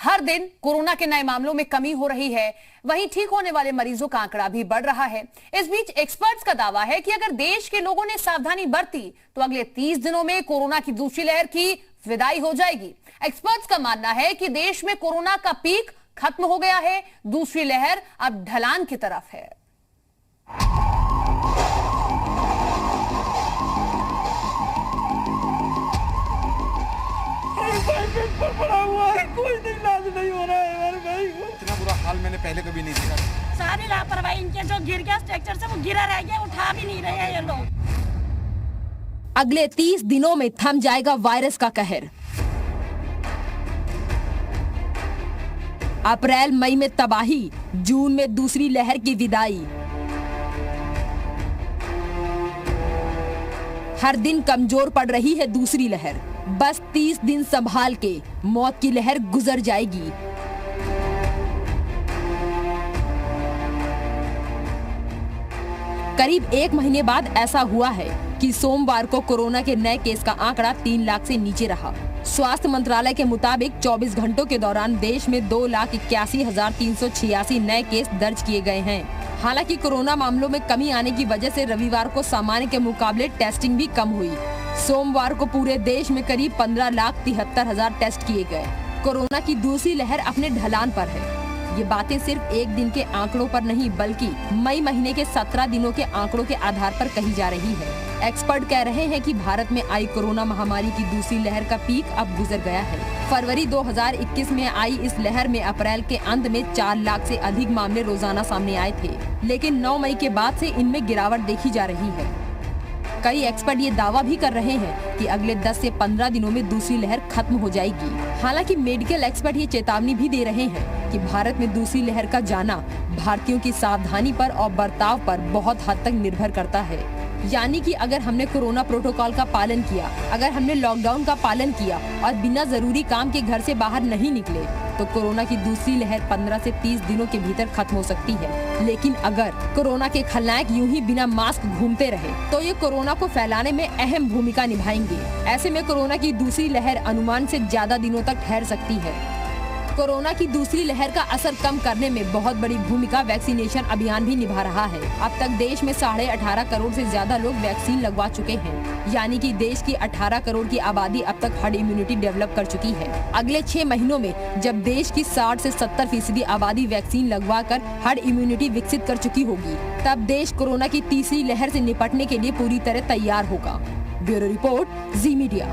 हर दिन कोरोना के नए मामलों में कमी हो रही है, वहीं ठीक होने वाले मरीजों का आंकड़ा भी बढ़ रहा है। इस बीच एक्सपर्ट्स का दावा है कि अगर देश के लोगों ने सावधानी बरती तो अगले 30 दिनों में कोरोना की दूसरी लहर की विदाई हो जाएगी। एक्सपर्ट्स का मानना है कि देश में कोरोना का पीक खत्म हो गया है, दूसरी लहर अब ढलान की तरफ है। पर पड़ा हुआ है, कोई इलाज नहीं हो रहा है हमारे भाई को। इतना बुरा हाल मैंने पहले कभी नहीं देखा। सारी लापरवाही, इनके जो गिर गया स्ट्रक्चर से वो गिरा रह गया, उठा भी नहीं रहे हैं ये लोग। अगले 30 दिनों में थम जाएगा वायरस का कहर। अप्रैल मई में तबाही, जून में दूसरी लहर की विदाई। हर दिन कमजोर पड़ रही है दूसरी लहर। बस 30 दिन संभाल के मौत की लहर गुजर जाएगी। करीब 1 महीने बाद ऐसा हुआ है कि सोमवार को कोरोना के नए केस का आंकड़ा 3 लाख से नीचे रहा। स्वास्थ्य मंत्रालय के मुताबिक 24 घंटों के दौरान देश में 2,81,386 नए केस दर्ज किए गए हैं। हालांकि कोरोना मामलों में कमी आने की वजह से रविवार को सामान्य के मुकाबले टेस्टिंग भी कम हुई। सोमवार को पूरे देश में करीब 15,73,000 टेस्ट किए गए। कोरोना की दूसरी लहर अपने ढलान पर है। ये बातें सिर्फ एक दिन के आंकड़ों पर नहीं बल्कि मई महीने के 17 दिनों के आंकड़ों के आधार पर कही जा रही है। एक्सपर्ट कह रहे हैं कि भारत में आई कोरोना महामारी की दूसरी लहर का पीक अब गुजर गया है। फरवरी 2021 में आई इस लहर में अप्रैल के अंत में 4 लाख से अधिक मामले रोजाना सामने आए थे, लेकिन 9 मई के बाद से इनमें गिरावट देखी जा रही है। कई एक्सपर्ट ये दावा भी कर रहे हैं कि अगले 10 से 15 दिनों में दूसरी लहर खत्म हो जाएगी। हालांकि मेडिकल एक्सपर्ट ये चेतावनी भी दे रहे हैं कि भारत में दूसरी लहर का जाना भारतीयों की सावधानी पर और बर्ताव पर बहुत हद तक निर्भर करता है। यानी कि अगर हमने कोरोना प्रोटोकॉल का पालन किया, अगर हमने लॉकडाउन का पालन किया और बिना जरूरी काम के घर से बाहर नहीं निकले, तो कोरोना की दूसरी लहर 15 से 30 दिनों के भीतर खत्म हो सकती है। लेकिन अगर कोरोना के खलनायक यूं ही बिना मास्क घूमते रहे, तो ये कोरोना को फैलाने में अहम भूमिका निभाएंगे। ऐसे में कोरोना की दूसरी लहर अनुमान से ज्यादा दिनों तक ठहर सकती है। कोरोना की दूसरी लहर का असर कम करने में बहुत बड़ी भूमिका वैक्सीनेशन अभियान भी निभा रहा है। अब तक देश में 18.5 करोड़ से ज्यादा लोग वैक्सीन लगवा चुके हैं, यानी कि देश की 18 करोड़ की आबादी अब तक हर्ड इम्यूनिटी डेवलप कर चुकी है। अगले 6 महीनों में जब देश की 60 से 70% आबादी वैक्सीन लगवा कर हर्ड इम्यूनिटी विकसित कर चुकी होगी, तब देश कोरोना की तीसरी लहर से निपटने के लिए पूरी तरह तैयार होगा। ब्यूरो रिपोर्ट, जी मीडिया।